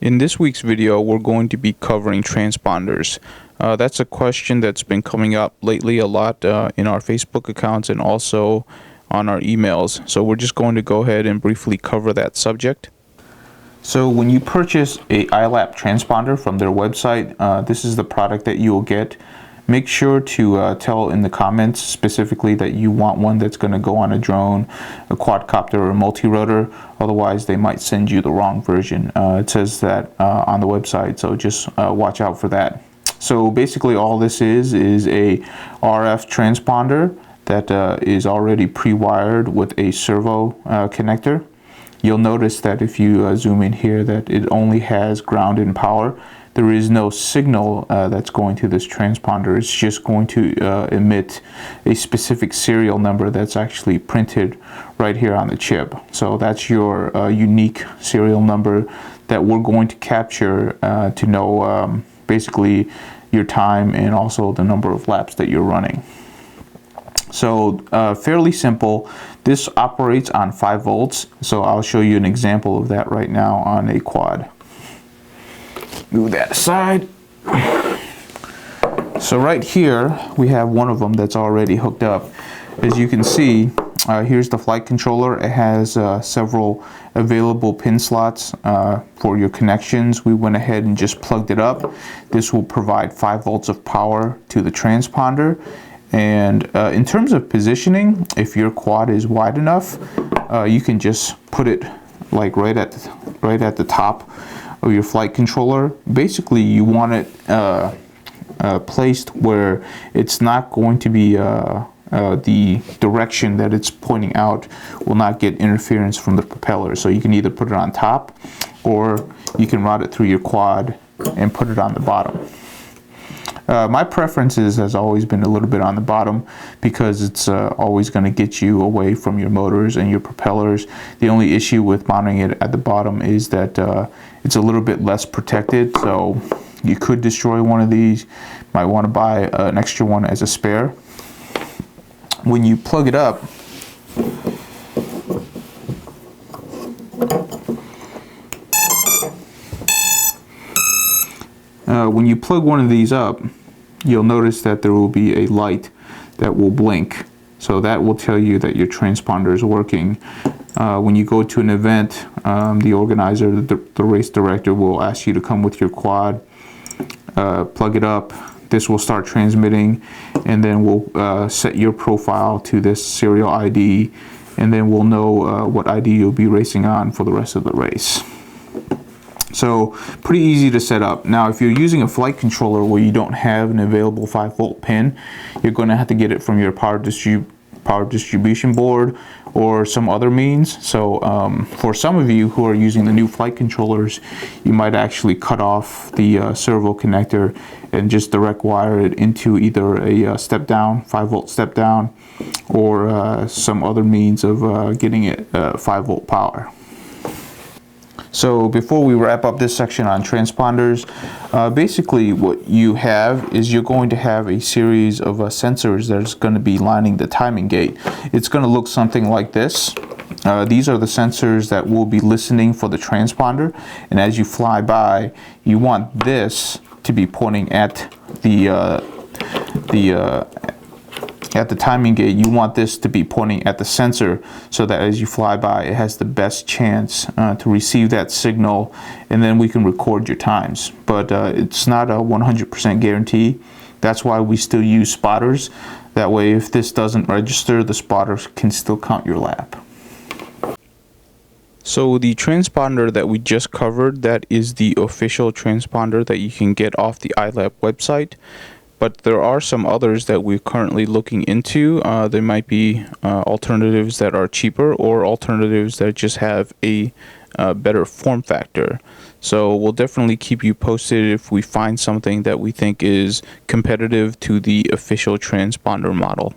In this week's video, we're going to be covering transponders. That's a question that's been coming up lately a lot in our Facebook accounts and also on our emails. So we're just going to go ahead and briefly cover that subject. So when you purchase a iLap transponder from their website, this is the product that you will get. Make sure to tell in the comments specifically that you want one that's going to go on a drone, a quadcopter, or a multi-rotor. Otherwise, they might send you the wrong version. It says that on the website, so just watch out for that. So basically, all this is a RF transponder that is already pre-wired with a servo connector. You'll notice that if you zoom in here that it only has ground and power. There is no signal that's going to this transponder. It's just going to emit a specific serial number that's actually printed right here on the chip. So that's your unique serial number that we're going to capture to know basically your time and also the number of laps that you're running. So fairly simple. This operates on 5 volts. So I'll show you an example of that right now on a quad. Move that aside. So right here we have one of them that's already hooked up. As you can see, here's the flight controller. It has several available pin slots for your connections. We went ahead and just plugged it up. This will provide 5 volts of power to the transponder. And in terms of positioning, if your quad is wide enough, you can just put it like right at the top of your flight controller. Basically, you want it placed where it's not going to be the direction that it's pointing out will not get interference from the propeller. So you can either put it on top or you can route it through your quad and put it on the bottom. My preference has always been a little bit on the bottom because it's always going to get you away from your motors and your propellers. The only issue with mounting it at the bottom is that it's a little bit less protected, so you could destroy one of these. Might want to buy an extra one as a spare. When you plug it up, when you plug one of these up, you'll notice that there will be a light that will blink. So that will tell you that your transponder is working. When you go to an event, the organizer, the race director will ask you to come with your quad, plug it up. This will start transmitting, and then we'll set your profile to this serial ID, and then we'll know what ID you'll be racing on for the rest of the race. So pretty easy to set up. Now if you're using a flight controller where you don't have an available 5 volt pin, you're going to have to get it from your power distribution board or some other means. So for some of you who are using the new flight controllers, you might actually cut off the servo connector and just direct wire it into either a step down, 5 volt step down, or some other means of getting it 5 volt power. So before we wrap up this section on transponders, basically what you have is you're going to have a series of sensors that's going to be lining the timing gate. It's going to look something like this. These are the sensors that will be listening for the transponder, and as you fly by, you want this to be pointing at the timing gate. You want this to be pointing at the sensor so that as you fly by, it has the best chance to receive that signal, and then we can record your times. But it's not a 100% guarantee. That's why we still use spotters. That way, if this doesn't register, the spotters can still count your lap. So the transponder that we just covered, that is the official transponder that you can get off the iLap website. But there are some others that we're currently looking into. There might be alternatives that are cheaper or alternatives that just have a better form factor. So we'll definitely keep you posted if we find something that we think is competitive to the official transponder model.